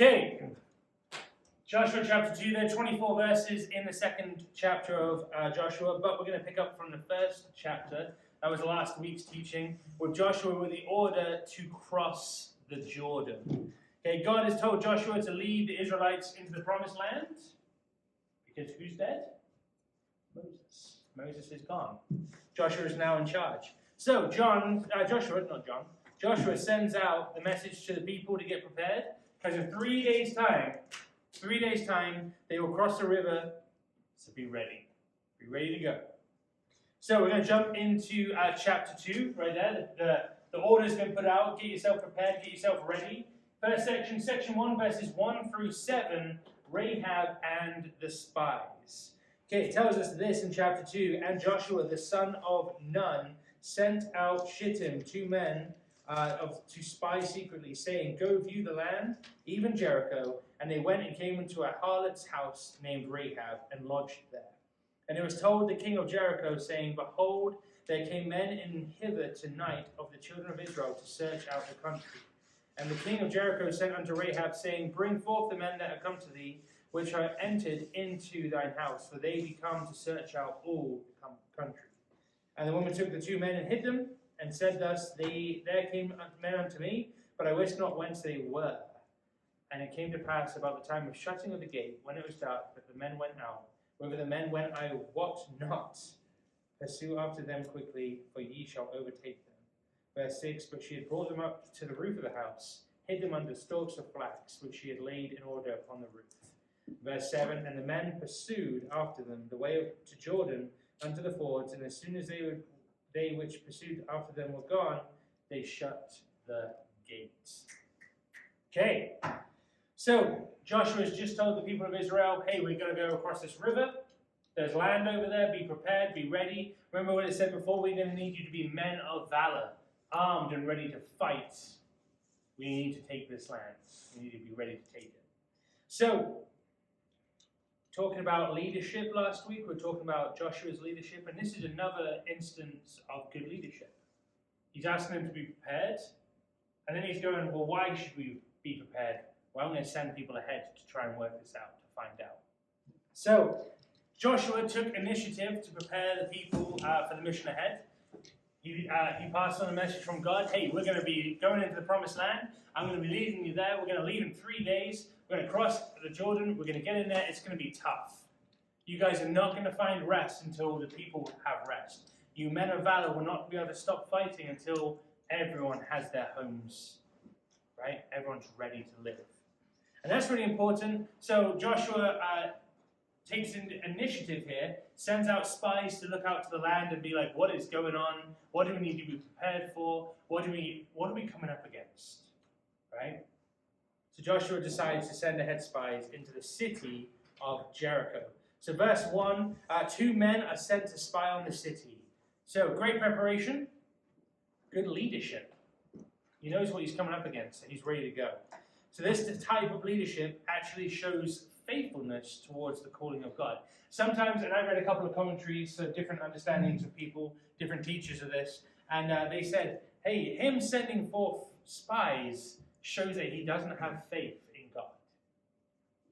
Okay, Joshua chapter 2, there are 24 verses in the second chapter of Joshua, but we're going to pick up from the first chapter. That was last week's teaching, with Joshua with the order to cross the Jordan. Okay, God has told Joshua to lead the Israelites into the promised land, because who's dead? Moses. Moses is gone. Joshua is now in charge. So Joshua sends out the message to the people to get prepared, because in 3 days' time, they will cross the river, so be ready. Be ready to go. So we're going to jump into chapter 2, right there. The order's been put out. Get yourself prepared, get yourself ready. First section 1, verses 1 through 7, Rahab and the spies. Okay, it tells us this in chapter 2. And Joshua, the son of Nun, sent out Shittim, 2 men, to spy secretly, saying, "Go view the land, even Jericho." And they went and came into a harlot's house named Rahab, and lodged there. And it was told the king of Jericho, saying, "Behold, there came men in hither tonight of the children of Israel to search out the country." And the king of Jericho sent unto Rahab, saying, "Bring forth the men that are come to thee, which are entered into thine house, for they be come to search out all the country." And the woman took the 2 men and hid them, and said thus, "There came men unto me, but I wist not whence they were." And it came to pass about the time of shutting of the gate, when it was dark, that the men went out. Whither the men went, I wot not. Pursue after them quickly, for ye shall overtake them. Verse 6, but she had brought them up to the roof of the house, hid them under stalks of flax, which she had laid in order upon the roof. Verse 7, and the men pursued after them the way to Jordan unto the fords, and as soon as they which pursued after them were gone, they shut the gates. Okay, so Joshua has just told the people of Israel, hey, we're going to go across this river. There's land over there. Be prepared. Be ready. Remember what it said before? We're going to need you to be men of valor, armed and ready to fight. We need to take this land. We need to be ready to take it. So, talking about leadership last week, we're talking about Joshua's leadership, and this is another instance of good leadership. He's asking them to be prepared, and then he's going, well, why should we be prepared? Well, I'm going to send people ahead to try and work this out, to find out. So, Joshua took initiative to prepare the people for the mission ahead. He passed on a message from God, hey, we're going to be going into the promised land. I'm going to be leading you there. We're going to leave in 3 days. We're going to cross the Jordan. We're going to get in there. It's going to be tough. You guys are not going to find rest until the people have rest. You men of valor will not be able to stop fighting until everyone has their homes, right? Everyone's ready to live. And that's really important. So Joshua takes initiative here, sends out spies to look out to the land and be like, what is going on? What do we need to be prepared for? What are we coming up against? Right? So Joshua decides to send ahead spies into the city of Jericho. So verse 1, 2 men are sent to spy on the city. So great preparation, good leadership. He knows what he's coming up against, and he's ready to go. So this type of leadership actually shows faithfulness towards the calling of God. Sometimes, and I read a couple of commentaries of different understandings of people, different teachers of this, and they said, hey, him sending forth spies shows that he doesn't have faith in God.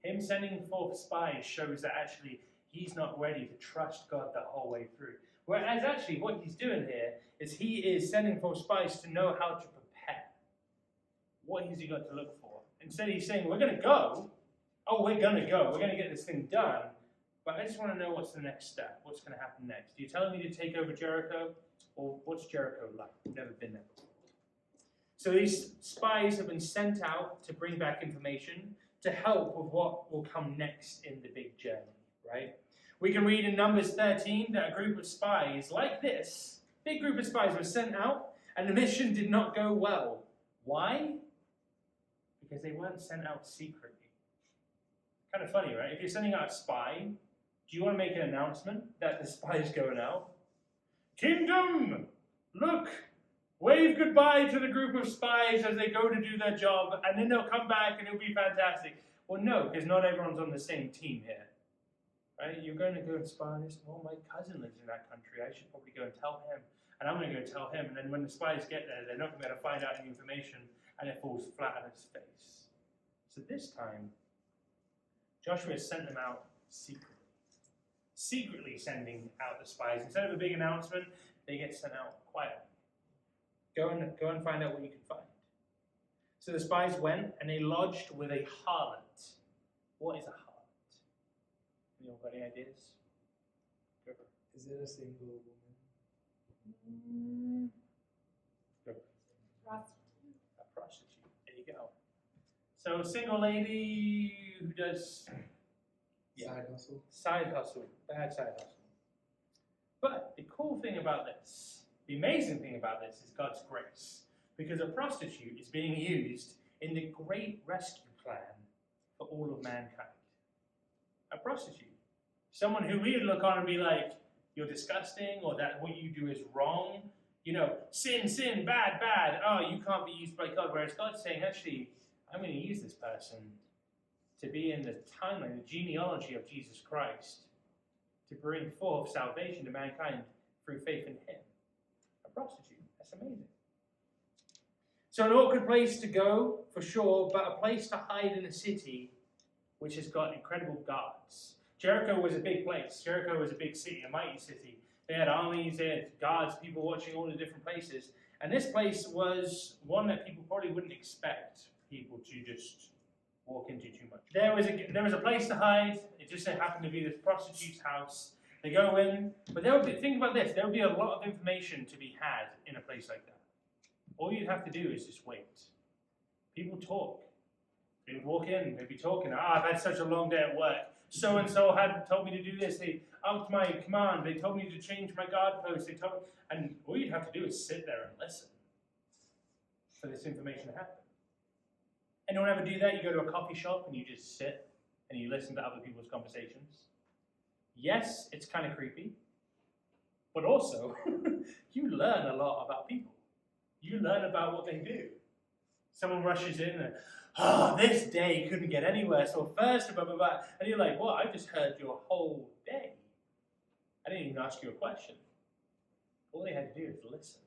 Him sending forth spies shows that actually he's not ready to trust God the whole way through. Whereas actually what he's doing here is he is sending forth spies to know how to prepare. What has he got to look for? Instead he's saying, we're going to go. Oh, we're going to go. We're going to get this thing done. But I just want to know what's the next step. What's going to happen next? Are you telling me to take over Jericho? Or what's Jericho like? I've never been there before. So these spies have been sent out to bring back information to help with what will come next in the big journey, right? We can read in Numbers 13 that a group of spies like this, big group of spies, were sent out, and the mission did not go well. Why? Because they weren't sent out secretly. Kind of funny, right? If you're sending out a spy, do you want to make an announcement that the spy is going out? Kingdom, look! Wave goodbye to the group of spies as they go to do their job, and then they'll come back and it'll be fantastic. Well, no, because not everyone's on the same team here. Right? You're going to go and spy on this. Well, my cousin lives in that country. I should probably go and tell him. And I'm going to go tell him. And then when the spies get there, they're not going to be able to find out any information, and it falls flat on its face. So this time, Joshua sent them out secretly. Secretly sending out the spies. Instead of a big announcement, they get sent out quietly. Go and find out what you can find. So the spies went and they lodged with a harlot. What is a harlot? Anyone got any ideas? Is it a single woman? Prostitute. A prostitute. There you go. So a single lady who does side hustle? Side hustle. Bad side hustle. But the cool thing about this, the amazing thing about this is God's grace. Because a prostitute is being used in the great rescue plan for all of mankind. A prostitute. Someone who we would look on and be like, you're disgusting, or that what you do is wrong. You know, sin, sin, bad, bad. Oh, you can't be used by God. Whereas God's saying, actually, I'm going to use this person to be in the timeline, the genealogy of Jesus Christ, to bring forth salvation to mankind through faith in him. A prostitute. That's amazing. So an awkward place to go, for sure, but a place to hide in a city which has got incredible guards. Jericho was a big place. Jericho was a big city, a mighty city. They had armies, they had guards, people watching all the different places. And this place was one that people probably wouldn't expect people to just walk into too much. There was a place to hide. It just so happened to be this prostitute's house. They go in, but think about this, there would be a lot of information to be had in a place like that. All you'd have to do is just wait. People talk. They would walk in, they'd be talking. I've had such a long day at work. So-and-so had told me to do this. They upped my command. They told me to change my guard post. And all you'd have to do is sit there and listen for this information to happen. Anyone ever do that? You go to a coffee shop and you just sit and you listen to other people's conversations. Yes, it's kind of creepy, but also you learn a lot about people. You learn about what they do. Someone rushes in and, this day couldn't get any worse. So first, blah, blah, blah. And you're like, I just heard your whole day. I didn't even ask you a question. All they had to do is listen.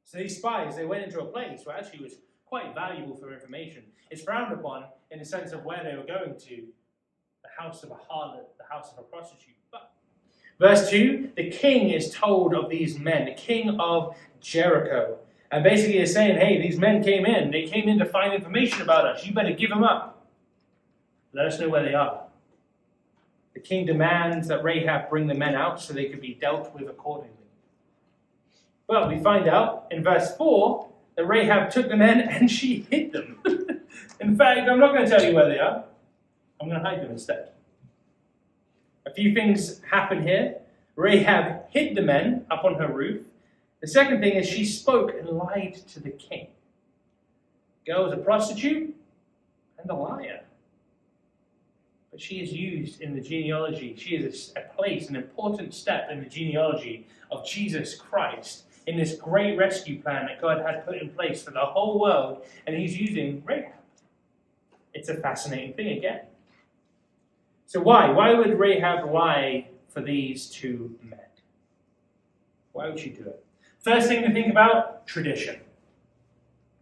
So these spies, they went into a place where actually was quite valuable for information. It's frowned upon in the sense of where they were going to, the house of a harlot, the house of a prostitute. But verse 2, the king is told of these men, the king of Jericho. And basically is saying, hey, these men came in. They came in to find information about us. You better give them up. Let us know where they are. The king demands that Rahab bring the men out so they could be dealt with accordingly. Well, we find out in verse 4 that Rahab took the men and she hid them. In fact, I'm not going to tell you where they are. I'm going to hide them instead. A few things happen here. Rahab hid the men up on her roof. The second thing is she spoke and lied to the king. Girl was a prostitute and a liar. But she is used in the genealogy. She is a place, an important step in the genealogy of Jesus Christ in this great rescue plan that God had put in place for the whole world, and he's using Rahab. It's a fascinating thing again. So why? Why would Rahab lie for these two men? Why would she do it? First thing to think about, tradition.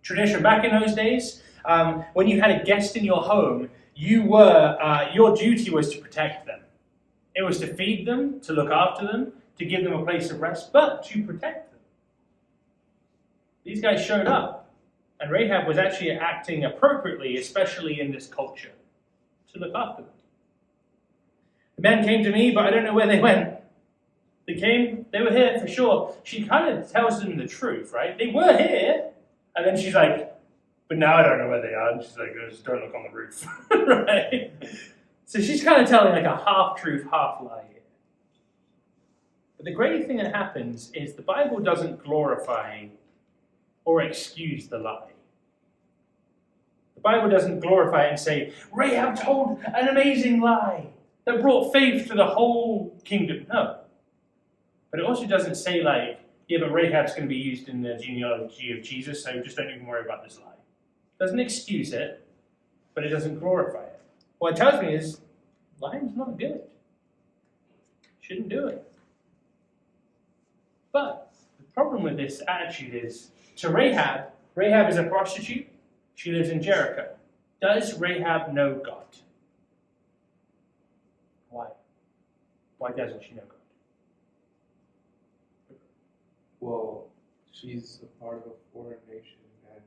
Tradition. Back in those days, when you had a guest in your home, your duty was to protect them. It was to feed them, to look after them, to give them a place of rest, but to protect them. These guys showed up, and Rahab was actually acting appropriately, especially in this culture, to look after them. The men came to me, but I don't know where they went. They were here for sure. She kind of tells them the truth, right? They were here. And then she's like, but now I don't know where they are. And she's like, just don't look on the roof. Right? So she's kind of telling like a half-truth, half-lie here. But the great thing that happens is the Bible doesn't glorify or excuse the lie. The Bible doesn't glorify it and say, Rahab told an amazing lie that brought faith to the whole kingdom. No. But it also doesn't say like, yeah, but Rahab's going to be used in the genealogy of Jesus, so just don't even worry about this lie. It doesn't excuse it, but it doesn't glorify it. What it tells me is, lying's not good. Shouldn't do it. But the problem with this attitude is, to Rahab is a prostitute. She lives in Jericho. Does Rahab know God? Why? Why doesn't she know God? Well, she's a part of a foreign nation and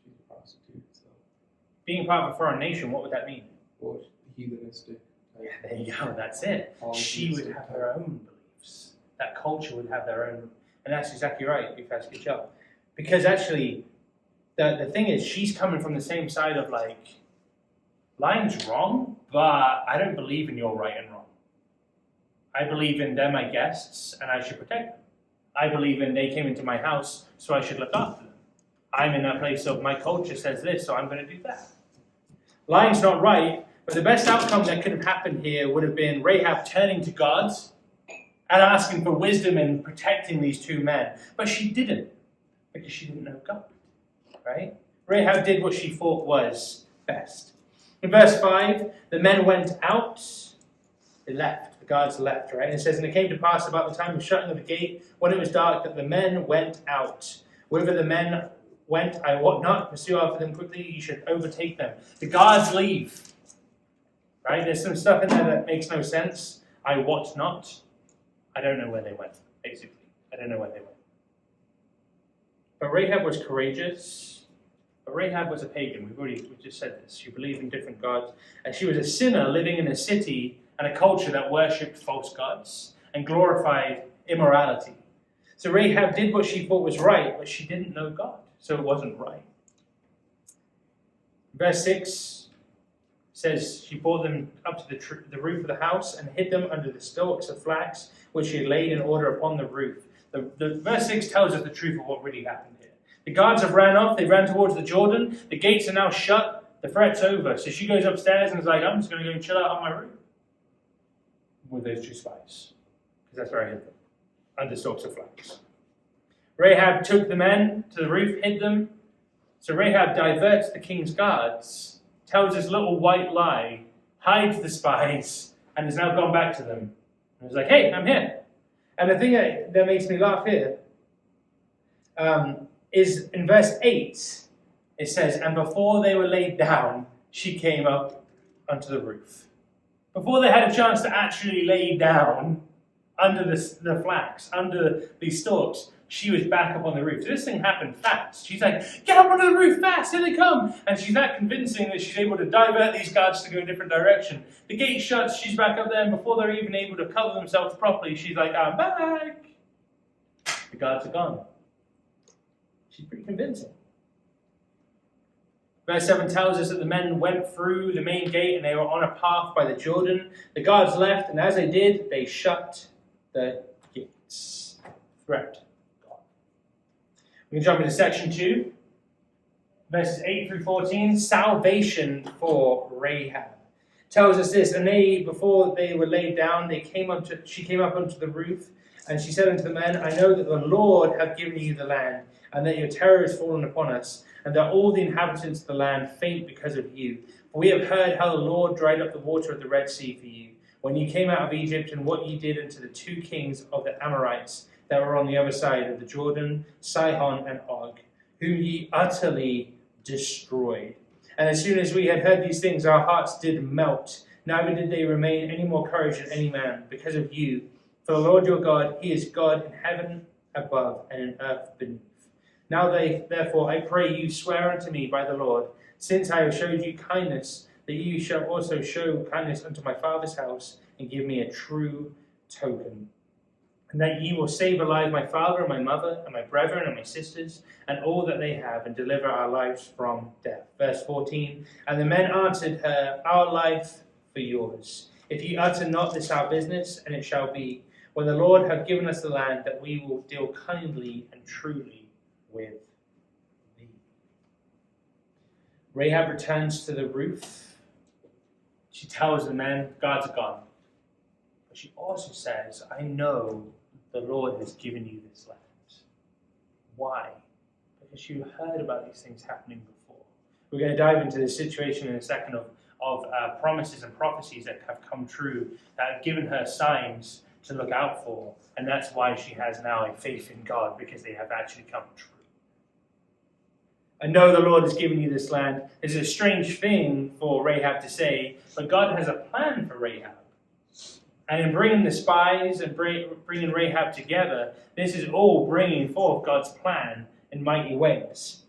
she's a prostitute, so. Being part of a foreign nation, what would that mean? Well, heathenistic. Yeah, there you go, that's it. She would have her own beliefs. That culture would have their own, and that's exactly right, if that's a good job. Because actually, the thing is, she's coming from the same side of like, lying's wrong, but I don't believe in your right and wrong. I believe in they're my guests, and I should protect them. I believe in they came into my house, so I should look after them. I'm in that place of my culture says this, so I'm going to do that. Lying's not right, but the best outcome that could have happened here would have been Rahab turning to God and asking for wisdom in protecting these two men. But she didn't, because she didn't know God, right? Rahab did what she thought was best. In verse 5, the men went out, they left, the guards left, right? And it says, and it came to pass about the time of shutting of the gate, when it was dark, that the men went out. Whither the men went, I wot not, pursue after them quickly, you should overtake them. The guards leave, right? There's some stuff in there that makes no sense. I wot not. I don't know where they went, basically. I don't know where they went. But Rahab was courageous. But Rahab was a pagan. We just said this. She believed in different gods. And she was a sinner living in a city and a culture that worshipped false gods and glorified immorality. So Rahab did what she thought was right, but she didn't know God. So it wasn't right. Verse 6 says she brought them up to the roof of the house and hid them under the stalks of flax, which she had laid in order upon the roof. The verse 6 tells us the truth of what really happened here. The guards have ran off. They ran towards the Jordan. The gates are now shut. The threat's over. So she goes upstairs and is like, I'm just going to go and chill out on my roof with those two spies. Because that's where I hid them, under stalks of flax. Rahab took the men to the roof, hid them. So Rahab diverts the king's guards, tells this little white lie, hides the spies, and has now gone back to them. And is like, hey, I'm here. And the thing that makes me laugh here is in verse 8, it says, and before they were laid down, she came up onto the roof. Before they had a chance to actually lay down under the flax, under these stalks, she was back up on the roof. So this thing happened fast. She's like, get up onto the roof fast, here they come. And she's that convincing that she's able to divert these guards to go a different direction. The gate shuts, she's back up there, and before they're even able to cover themselves properly, she's like, I'm back. The guards are gone. She's pretty convincing. Verse 7 tells us that the men went through the main gate and they were on a path by the Jordan. The guards left, and as they did, they shut the gates. Threat. We can jump into section 2, verses 8 through 14. Salvation for Rahab. Tells us this, and they, before they were laid down, she came up onto the roof, and she said unto the men, I know that the Lord hath given you the land, and that your terror is fallen upon us, and that all the inhabitants of the land faint because of you. For we have heard how the Lord dried up the water of the Red Sea for you, when you came out of Egypt, and what ye did unto the 2 kings of the Amorites, that were on the other side of the Jordan, Sihon and Og, whom ye utterly destroyed. And as soon as we had heard these things, our hearts did melt. Neither did they remain any more courage than any man, because of you. For the Lord your God, he is God in heaven above and in earth beneath. Now therefore I pray you, swear unto me by the Lord, since I have showed you kindness, that you shall also show kindness unto my father's house, and give me a true token. And that ye will save alive my father and my mother and my brethren and my sisters and all that they have, and deliver our lives from death. Verse 14, and the men answered her, our life for yours. If ye utter not this our business, and it shall be, when the Lord hath given us the land, that we will deal kindly and truly with thee. Rahab returns to the roof. She tells the men, God's gone. But she also says, I know the Lord has given you this land. Why? Because you heard about these things happening before. We're going to dive into this situation in a second of promises and prophecies that have come true, that have given her signs to look out for. And that's why she has now a faith in God, because they have actually come true. I know the Lord has given you this land. It's a strange thing for Rahab to say, but God has a plan for Rahab. And in bringing the spies and bringing Rahab together, this is all bringing forth God's plan in mighty ways.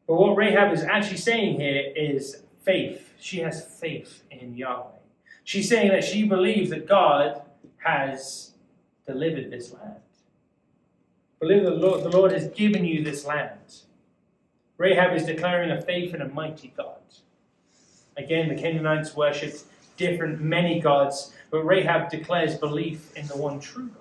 But what Rahab is actually saying here is faith. She has faith in Yahweh. She's saying that she believes that God has delivered this land. Believe the Lord has given you this land. Rahab is declaring a faith in a mighty God. Again, the Canaanites worshipped many gods, but Rahab declares belief in the one true God.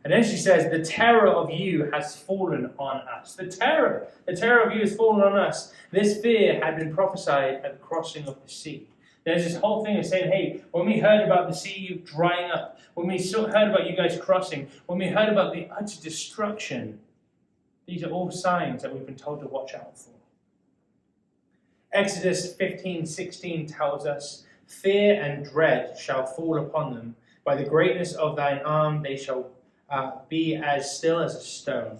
And then she says, the terror of you has fallen on us. The terror of you has fallen on us. This fear had been prophesied at the crossing of the sea. There's this whole thing of saying, hey, when we heard about the sea drying up, when we heard about you guys crossing, when we heard about the utter destruction, these are all signs that we've been told to watch out for. Exodus 15:16 tells us, fear and dread shall fall upon them. By the greatness of thine arm they shall be as still as a stone.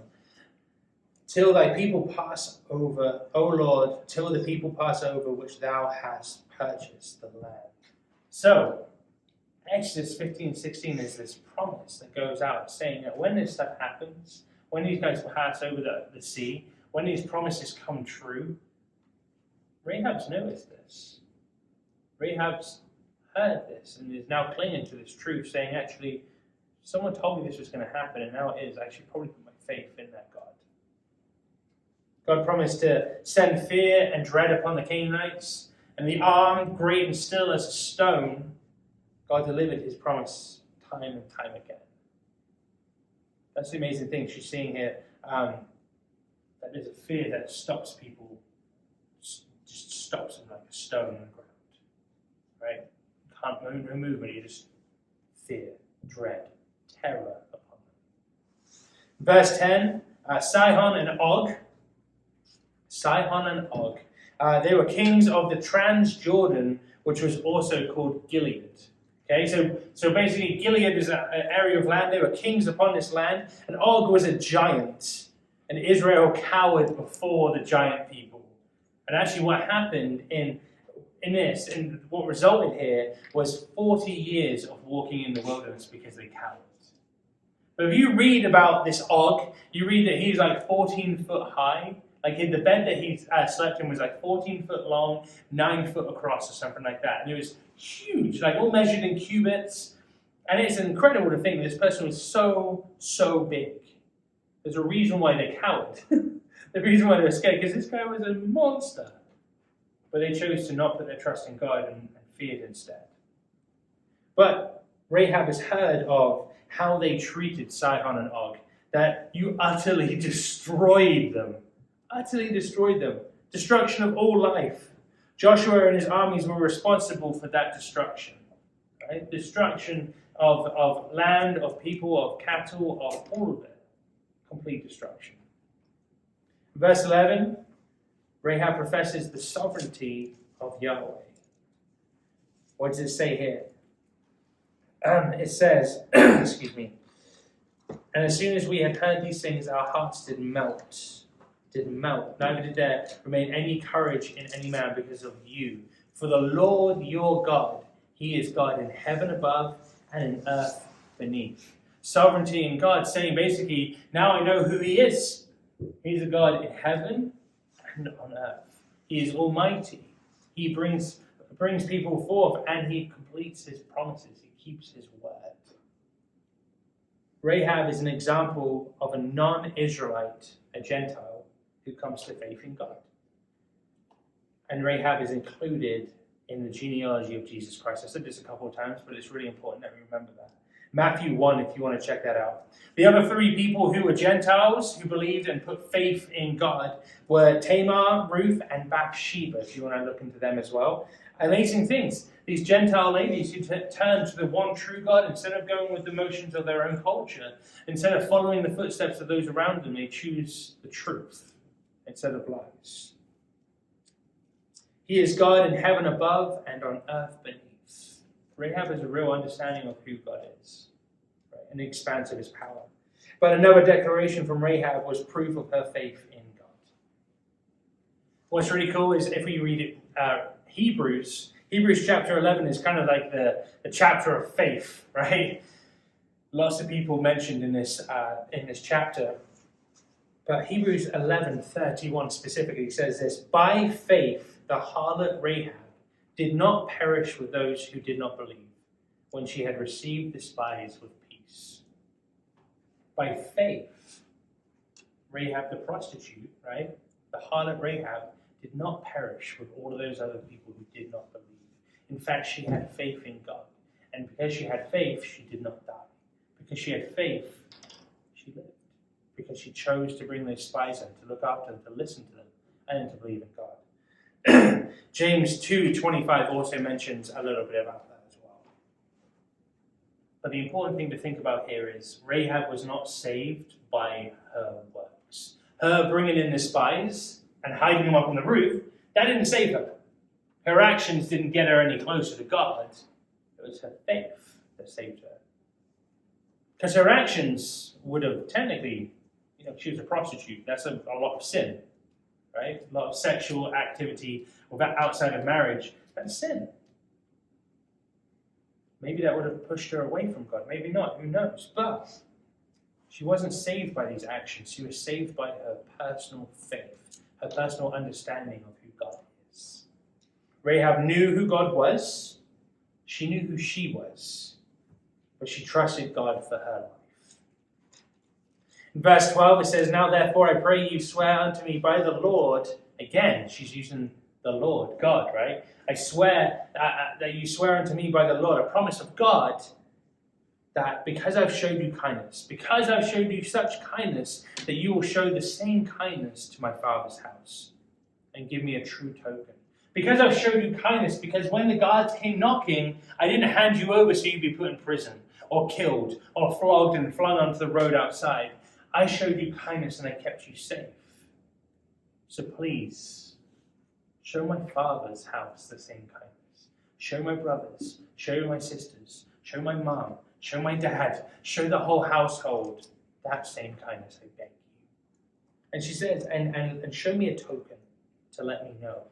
Till thy people pass over, O Lord, till the people pass over which thou hast purchased the land. So, Exodus 15:16 is this promise that goes out saying that when this stuff happens, when these guys pass over the sea, when these promises come true, Rahab's noticed this. Rahab's heard this and is now clinging to this truth, saying, actually, someone told me this was going to happen, and now it is. I should probably put my faith in that God. God promised to send fear and dread upon the Canaanites, and the arm, great and still as a stone, God delivered his promise time and time again. That's the amazing thing she's seeing here, that there's a fear that stops people, just stops them like a stone on the ground. Right? Can't move, no movement, you just fear, dread, terror upon them. Verse 10, Sihon and Og. They were kings of the Transjordan, which was also called Gilead. Okay, so basically Gilead is an area of land. They were kings upon this land, and Og was a giant, and Israel cowered before the giant people. And actually what happened in this, and what resulted here, was 40 years of walking in the wilderness because they cowered. But if you read about this Og, you read that he's like 14 foot high. Like the bed that he slept in was like 14 foot long, 9 foot across or something like that. And it was huge, like all measured in cubits. And it's incredible to think this person was so big. There's a reason why they cowered. The reason why they were scared, because this guy was a monster. But they chose to not put their trust in God and feared instead. But Rahab has heard of how they treated Sihon and Og, that you utterly destroyed them. Utterly destroyed them. Destruction of all life. Joshua and his armies were responsible for that destruction. Right? Destruction of land, of people, of cattle, of all of it. Complete destruction. Verse 11, Rahab professes the sovereignty of Yahweh. What does it say here? It says, excuse me, and as soon as we had heard these things, our hearts did melt. Neither did there remain any courage in any man because of you. For the Lord your God, he is God in heaven above and in earth beneath. Sovereignty in God, saying basically, now I know who he is. He's a God in heaven and on earth. He is almighty. He brings people forth and he completes his promises. He keeps his word. Rahab is an example of a non-Israelite, a Gentile, who comes to faith in God. And Rahab is included in the genealogy of Jesus Christ. I said this a couple of times, but it's really important that we remember that. Matthew 1, if you want to check that out. The other three people who were Gentiles, who believed and put faith in God, were Tamar, Ruth, and Bathsheba, if you want to look into them as well. Amazing things. These Gentile ladies who turned to the one true God, instead of going with the motions of their own culture, instead of following the footsteps of those around them, they choose the truth instead of lies. He is God in heaven above and on earth beneath. Rahab has a real understanding of who God is, right, and the expanse of his power. But another declaration from Rahab was proof of her faith in God. What's really cool is if we read it, Hebrews chapter 11 is kind of like the chapter of faith, right? Lots of people mentioned in this chapter. But Hebrews 11:31 specifically says this: by faith the harlot Rahab did not perish with those who did not believe, when she had received the spies with peace. By faith, Rahab the prostitute, right? The harlot Rahab did not perish with all of those other people who did not believe. In fact, she had faith in God. And because she had faith, she did not die. Because she had faith, she lived. Because she chose to bring those spies in, to look after them, to listen to them, and to believe in God. James 2:25 also mentions a little bit about that as well. But the important thing to think about here is Rahab was not saved by her works. Her bringing in the spies and hiding them up on the roof, that didn't save her. Her actions didn't get her any closer to God. It was her faith that saved her. Because her actions would have technically, she was a prostitute. That's a lot of sin, right? A lot of sexual activity outside of marriage. That's sin. Maybe that would have pushed her away from God. Maybe not. Who knows? But she wasn't saved by these actions. She was saved by her personal faith, her personal understanding of who God is. Rahab knew who God was. She knew who she was. But she trusted God for her life. In verse 12 it says, now therefore I pray you swear unto me by the Lord. Again, she's using the Lord, God, right? I swear that you swear unto me by the Lord, a promise of God, that because I've showed you kindness, because I've showed you such kindness, that you will show the same kindness to my father's house and give me a true token. Because I've showed you kindness, because when the guards came knocking, I didn't hand you over so you'd be put in prison or killed or flogged and flung onto the road outside. I showed you kindness and I kept you safe. So please, show my father's house the same kindness. Show my brothers, show my sisters, show my mom, show my dad, show the whole household that same kindness, I beg you. And she says, and show me a token to let me know.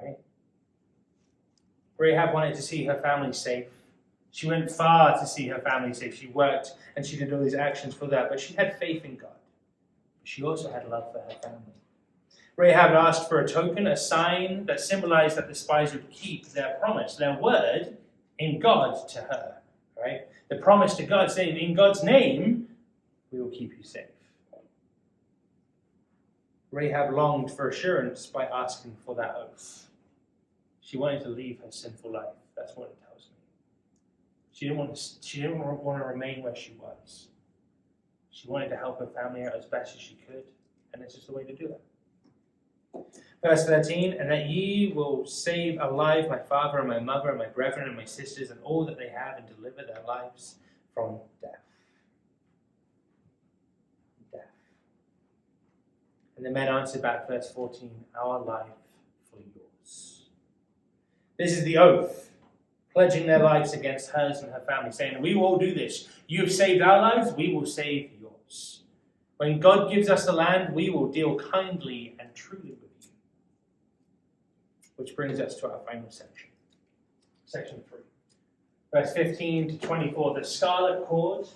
Right? Rahab wanted to see her family safe. She went far to see her family safe. She worked and she did all these actions for that, but she had faith in God. She also had love for her family. Rahab asked for a token, a sign that symbolized that the spies would keep their promise, their word in God to her. Right? The promise to God saying, in God's name, we will keep you safe. Rahab longed for assurance by asking for that oath. She wanted to leave her sinful life. That's what it tells me. She didn't want to remain where she was. She wanted to help her family out as best as she could, and this is the way to do it. Verse 13, and that ye will save alive my father and my mother and my brethren and my sisters and all that they have, and deliver their lives from death. And the men answered back, verse 14, our life for yours. This is the oath, pledging their lives against hers and her family, saying, we will all do this. You have saved our lives, we will save yours. When God gives us the land, we will deal kindly and truly with you. Which brings us to our final section. Section 3. Verse 15 to 24, the scarlet cord,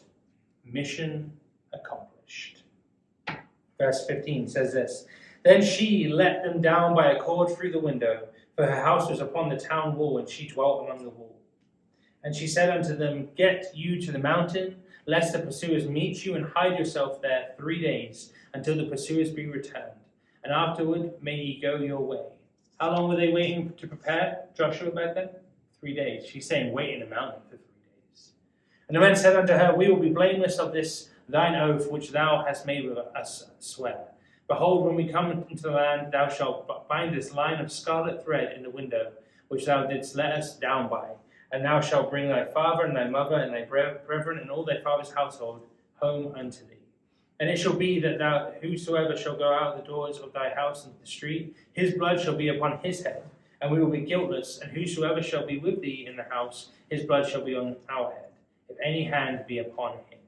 mission accomplished. Verse 15 says this, then she let them down by a cord through the window, for her house was upon the town wall, and she dwelt among the wall. And she said unto them, get you to the mountain, lest the pursuers meet you, and hide yourself there 3 days, until the pursuers be returned. And afterward may ye go your way. How long were they waiting to prepare, Joshua, back then? 3 days. She's saying, wait in the mountain for 3 days. And the men said unto her, we will be blameless of this thine oath which thou hast made with us swear. Behold, when we come into the land, thou shalt bind this line of scarlet thread in the window, which thou didst let us down by. And thou shalt bring thy father and thy mother and thy brethren and all thy father's household home unto thee. And it shall be that whosoever shall go out of the doors of thy house into the street, his blood shall be upon his head, and we will be guiltless. And whosoever shall be with thee in the house, his blood shall be on our head, if any hand be upon him.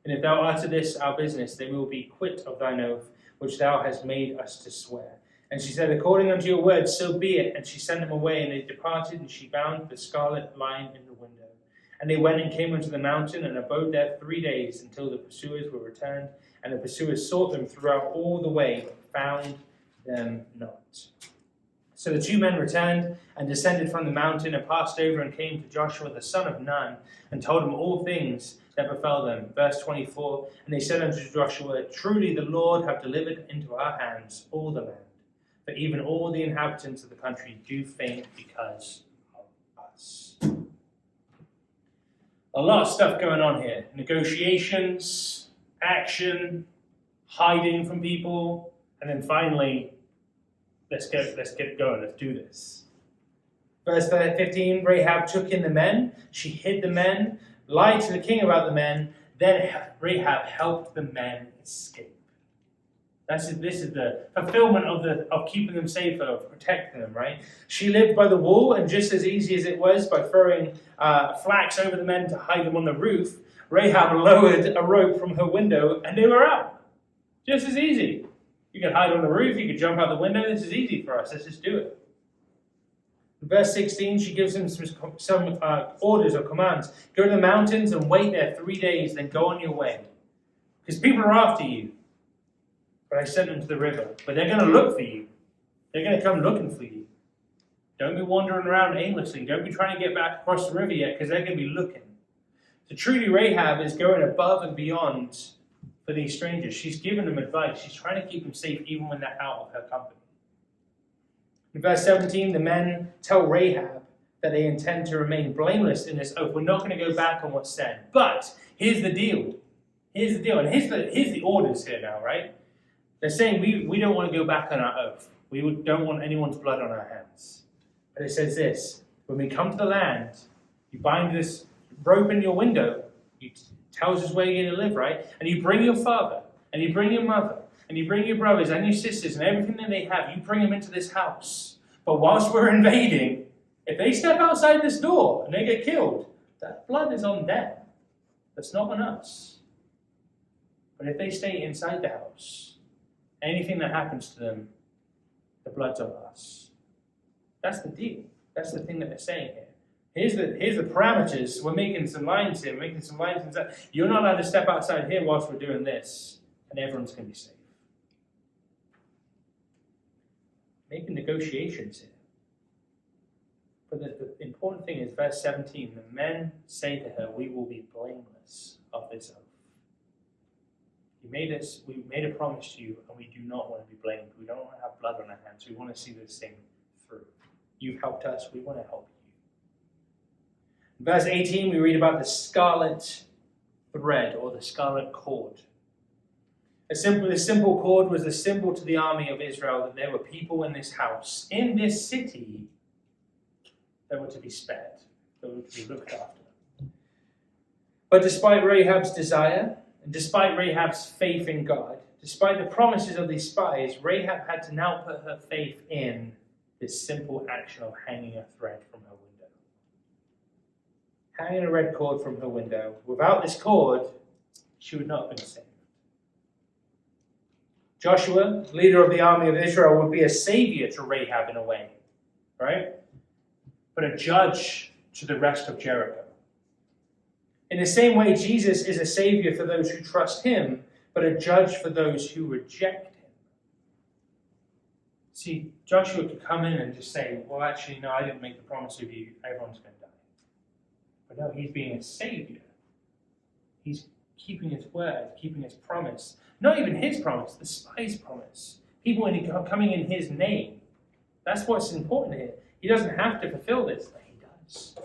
And if thou utter this our business, then we will be quit of thine oath, which thou hast made us to swear. And she said, according unto your word, so be it. And she sent them away, and they departed, and she bound the scarlet line in the window. And they went and came unto the mountain, and abode there 3 days, until the pursuers were returned. And the pursuers sought them throughout all the way, but found them not. So the 2 men returned, and descended from the mountain, and passed over, and came to Joshua the son of Nun, and told him all things that befell them. Verse 24, and they said unto Joshua, truly the Lord hath delivered into our hands all the land. But even all the inhabitants of the country do faint because of us. A lot of stuff going on here. Negotiations, action, hiding from people, and then finally, let's get going, let's do this. Verse 15, Rahab took in the men, she hid the men, lied to the king about the men, then Rahab helped the men escape. This is the fulfillment of keeping them safe, of protecting them, right? She lived by the wall, and just as easy as it was by throwing flax over the men to hide them on the roof, Rahab lowered a rope from her window, and they were out. Just as easy. You could hide on the roof, you could jump out the window. This is easy for us. Let's just do it. In verse 16, she gives them some orders or commands. Go to the mountains and wait there 3 days, then go on your way. Because people are after you. But I sent them to the river. But they're going to look for you. They're going to come looking for you. Don't be wandering around aimlessly. Don't be trying to get back across the river yet, because they're going to be looking. So truly Rahab is going above and beyond for these strangers. She's giving them advice. She's trying to keep them safe even when they're out of her company. In verse 17, the men tell Rahab that they intend to remain blameless in this oath. We're not going to go back on what's said. But here's the deal. Here's the deal. And here's the orders here now, right? They're saying we don't want to go back on our oath. We don't want anyone's blood on our hands. But it says this, when we come to the land, you bind this rope in your window. It tells us where you're going to live, right? And you bring your father, and you bring your mother, and you bring your brothers and your sisters, and everything that they have, you bring them into this house. But whilst we're invading, if they step outside this door and they get killed, that blood is on them. That's not on us. But if they stay inside the house, anything that happens to them, the blood's on us. That's the deal. That's the thing that they're saying here. Here's the parameters. We're making some lines here. We're making some lines inside. You're not allowed to step outside here whilst we're doing this, and everyone's going to be safe. Making negotiations here. But the important thing is verse 17. The men say to her, we will be blameless of this oath. We made a promise to you, and we do not want to be blamed. We don't want to have blood on our hands. We want to see this thing through. You've helped us. We want to help you. In verse 18, we read about the scarlet thread or the scarlet cord. The simple cord was the symbol to the army of Israel that there were people in this house, in this city, that were to be spared, that were to be looked after. But despite Rahab's desire, and despite Rahab's faith in God, despite the promises of these spies, Rahab had to now put her faith in this simple action of hanging a thread from her window. Hanging a red cord from her window. Without this cord, she would not have been saved. Joshua, leader of the army of Israel, would be a savior to Rahab in a way, right? But a judge to the rest of Jericho. In the same way, Jesus is a savior for those who trust him, but a judge for those who reject him. See, Joshua could come in and just say, well, actually, no, I didn't make the promise with you. Everyone's going to die. But no, he's being a savior. He's keeping his word, keeping his promise. Not even his promise, the spy's promise. People coming in his name. That's what's important here. He doesn't have to fulfill this, but he does.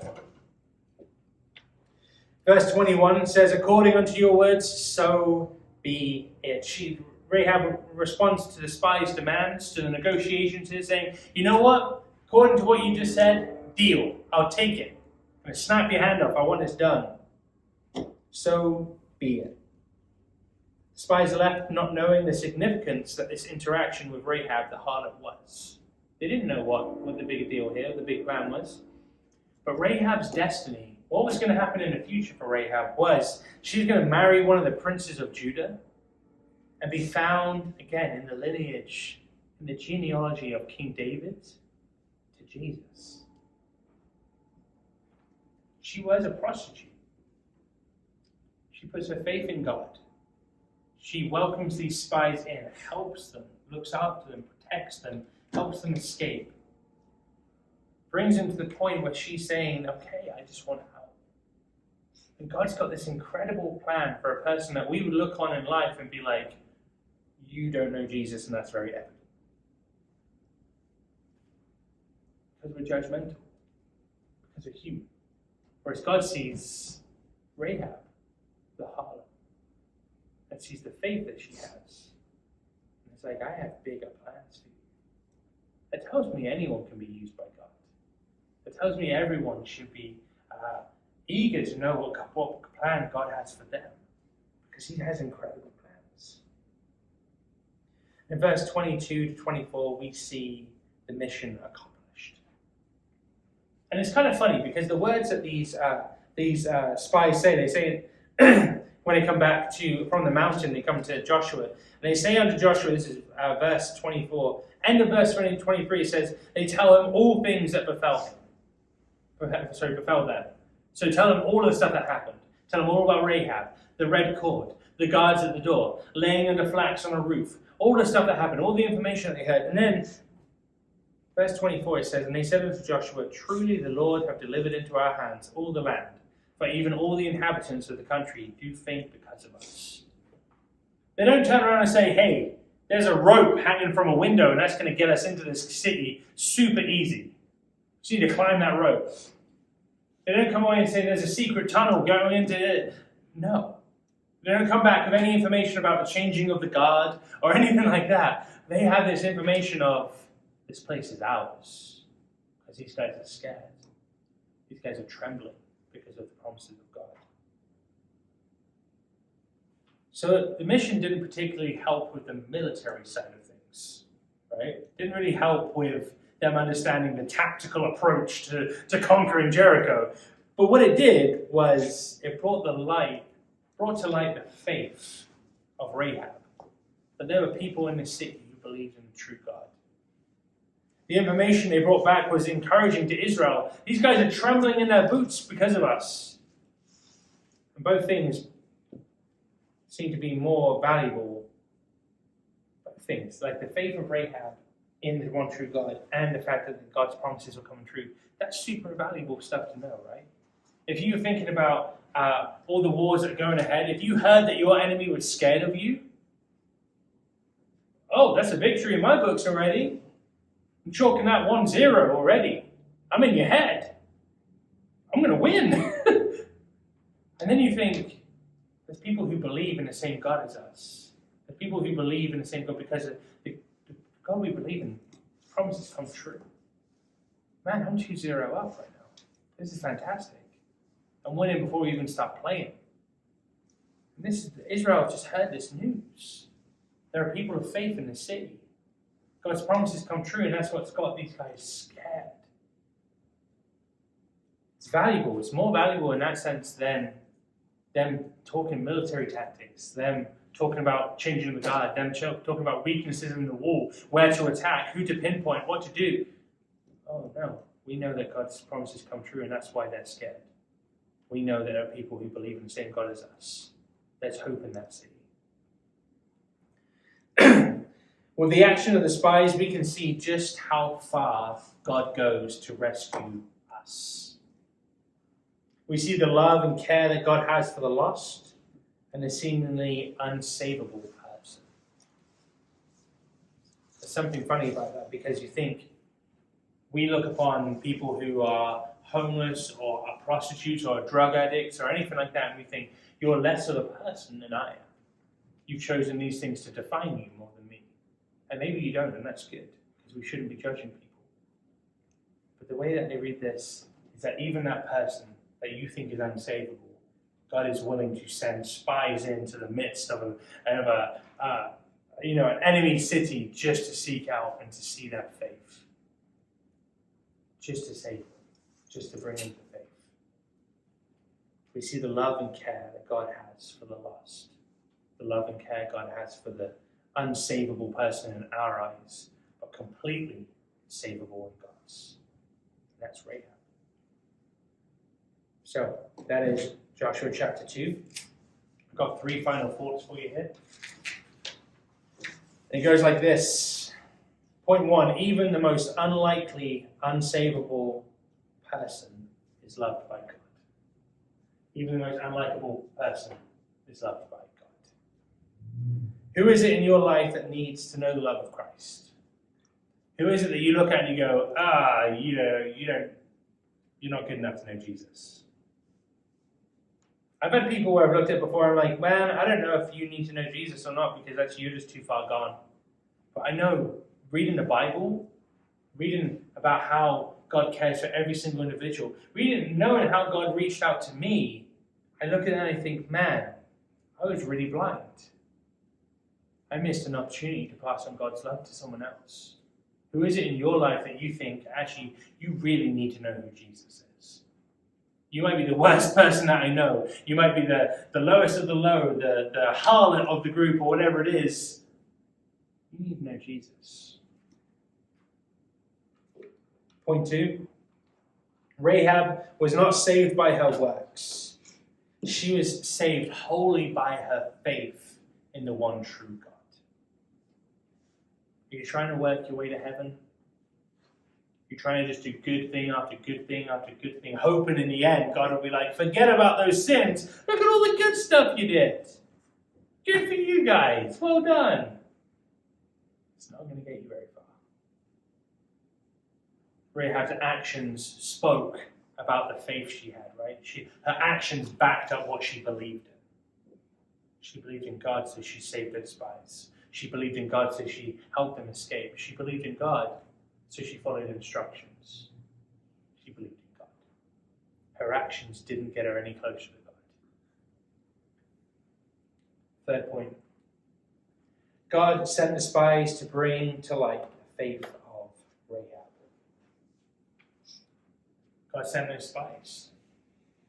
Verse 21 says, according unto your words, so be it. Rahab responds to the spy's demands, to the negotiations here, saying, you know what? According to what you just said, deal. I'll take it. I'm going to snap your hand off. I want this done. So be it. The spies left not knowing the significance that this interaction with Rahab, the harlot, was. They didn't know what the big deal here, the big plan was. But Rahab's destiny, what was going to happen in the future for Rahab was she's going to marry one of the princes of Judah and be found, again, in the lineage, in the genealogy of King David to Jesus. She was a prostitute. She puts her faith in God. She welcomes these spies in, helps them, looks after them, protects them, helps them escape. Brings them to the point where she's saying, okay, I just want help. And God's got this incredible plan for a person that we would look on in life and be like, you don't know Jesus, and that's very evident. Because we're judgmental. Because we're human. Whereas God sees Rahab, the harlot, and sees the faith that she has. And it's like, I have bigger plans for you. That tells me anyone can be used by God. That tells me everyone should be eager to know what plan God has for them. Because he has incredible plans. In verse 22 to 24, we see the mission accomplished. And it's kind of funny because the words that these spies say, they say when they come back from the mountain, they come to Joshua. And they say unto Joshua, this is verse 24, end of verse 23, it says, they tell him all things that befell them. So tell them all the stuff that happened. Tell them all about Rahab, the red cord, the guards at the door, laying under flax on a roof, all the stuff that happened, all the information that they heard. And then, verse 24, it says, and they said unto Joshua, truly the Lord hath delivered into our hands all the land, for even all the inhabitants of the country do faint because of us. They don't turn around and say, hey, there's a rope hanging from a window and that's going to get us into this city super easy. You need to climb that rope. They don't come away and say there's a secret tunnel going into it. No. They don't come back with any information about the changing of the guard or anything like that. They have this information of, this place is ours. Because these guys are scared. These guys are trembling because of the promises of God. So the mission didn't particularly help with the military side of things, right? Didn't really help with them understanding the tactical approach to conquering Jericho. But what it did was it brought to light the faith of Rahab. That there were people in the city who believed in the true God. The information they brought back was encouraging to Israel. These guys are trembling in their boots because of us. And both things seem to be more valuable things, like the faith of Rahab in the one true God and the fact that God's promises are coming true. That's super valuable stuff to know, right? If you're thinking about all the wars that are going ahead, if you heard that your enemy was scared of you, oh, that's a victory in my books already. I'm chalking that 1-0 already. I'm in your head. I'm going to win. And then you think, there's people who believe in the same God as us. There's people who believe in the same God because the God we believe in, promises come true. Man, I'm 2-0 up right now. This is fantastic. I'm winning before we even start playing. And Israel just heard this news. There are people of faith in the city. God's promises come true, and that's what's got these guys scared. It's valuable. It's more valuable in that sense than them talking military tactics, them talking about changing the guard, them talking about weaknesses in the wall, where to attack, who to pinpoint, what to do. Oh no, we know that God's promises come true, and that's why they're scared. We know that there are people who believe in the same God as us. There's hope in that city. With the action of the spies, we can see just how far God goes to rescue us. We see the love and care that God has for the lost and the seemingly unsavable person. There's something funny about that, because you think we look upon people who are homeless or are prostitutes or drug addicts or anything like that, and we think, you're less of a person than I am. You've chosen these things to define you more than me. And maybe you don't, and that's good, because we shouldn't be judging people. But the way that they read this is that even that person that you think is unsavable, God is willing to send spies into the midst of an enemy city just to seek out and to see that faith. Just to save them. Just to bring them to faith. We see the love and care that God has for the lost. The love and care God has for the unsavable person in our eyes. but completely savable in God's. And that's Rahab. So, that is Joshua chapter 2. I've got 3 final thoughts for you here. And it goes like this. Point 1, even the most unlikely, unsavable person is loved by God. Even the most unlikable person is loved by God. Who is it in your life that needs to know the love of Christ? Who is it that you look at and you go, you're not good enough to know Jesus? I've had people where I've looked at before, I'm like, man, I don't know if you need to know Jesus or not, because you're just too far gone. But I know, reading the Bible, reading about how God cares for every single individual, knowing how God reached out to me, I look at it and I think, man, I was really blind. I missed an opportunity to pass on God's love to someone else. Who is it in your life that you think, actually, you really need to know who Jesus is? You might be the worst person that I know. You might be the lowest of the low, the harlot of the group, or whatever it is. You need to know Jesus. Point 2. Rahab was not saved by her works. She was saved wholly by her faith in the one true God. Are you trying to work your way to heaven? You're trying to just do good thing after good thing after good thing, hoping in the end God will be like, forget about those sins. Look at all the good stuff you did. Good for you guys. Well done. It's not going to get you very far. Rahab's actions spoke about the faith she had, right? Her actions backed up what she believed in. She believed in God, so she saved the spies. She believed in God, so she helped them escape. She believed in God, so she followed instructions. She believed in God. Her actions didn't get her any closer to God. Third point. God sent the spies to bring to light the faith of Rahab. God sent those spies.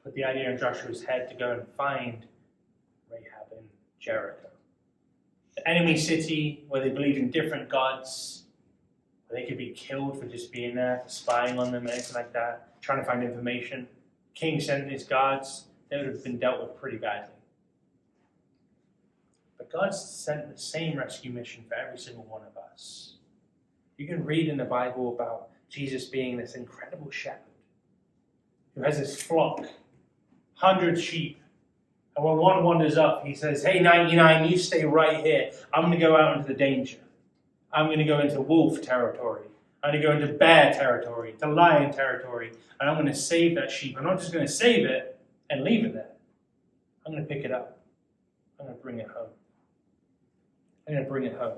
Put the idea in Joshua's head to go and find Rahab in Jericho. The enemy city where they believed in different gods, where they could be killed for just being there, for spying on them, anything like that, trying to find information. King sent his guards, they would have been dealt with pretty badly. But God sent the same rescue mission for every single one of us. You can read in the Bible about Jesus being this incredible shepherd who has this flock, 100 sheep. And when one wanders up, he says, hey, 99, you stay right here. I'm going to go out into the danger. I'm going to go into wolf territory. I'm going to go into bear territory, to lion territory. And I'm going to save that sheep. I'm not just going to save it and leave it there. I'm going to pick it up. I'm going to bring it home. I'm going to bring it home.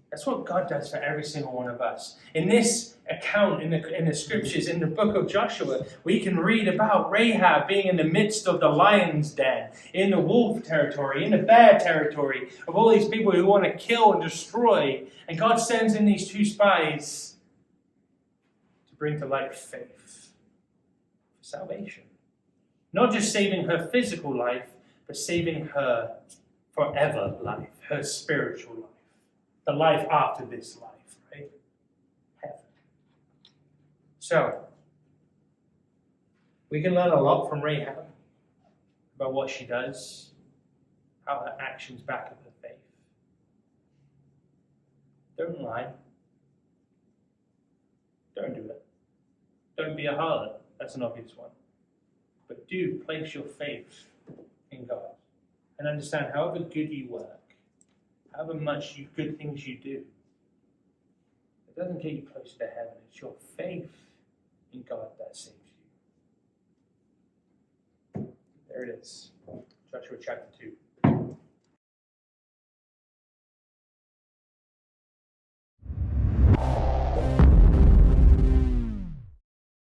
That's what God does for every single one of us. In this account, in the scriptures, in the book of Joshua, we can read about Rahab being in the midst of the lion's den, in the wolf territory, in the bear territory, of all these people who want to kill and destroy. And God sends in these 2 spies to bring to light faith for salvation. Not just saving her physical life, but saving her forever life, her spiritual life. The life after this life, right? Heaven. So, we can learn a lot from Rahab about what she does, how her actions back up her faith. Don't lie. Don't do it. Don't be a harlot. That's an obvious one. But do place your faith in God and understand however good you work, however much good things you do, it doesn't get you close to heaven. It's your faith in God that saves you. There it is. Joshua chapter 2.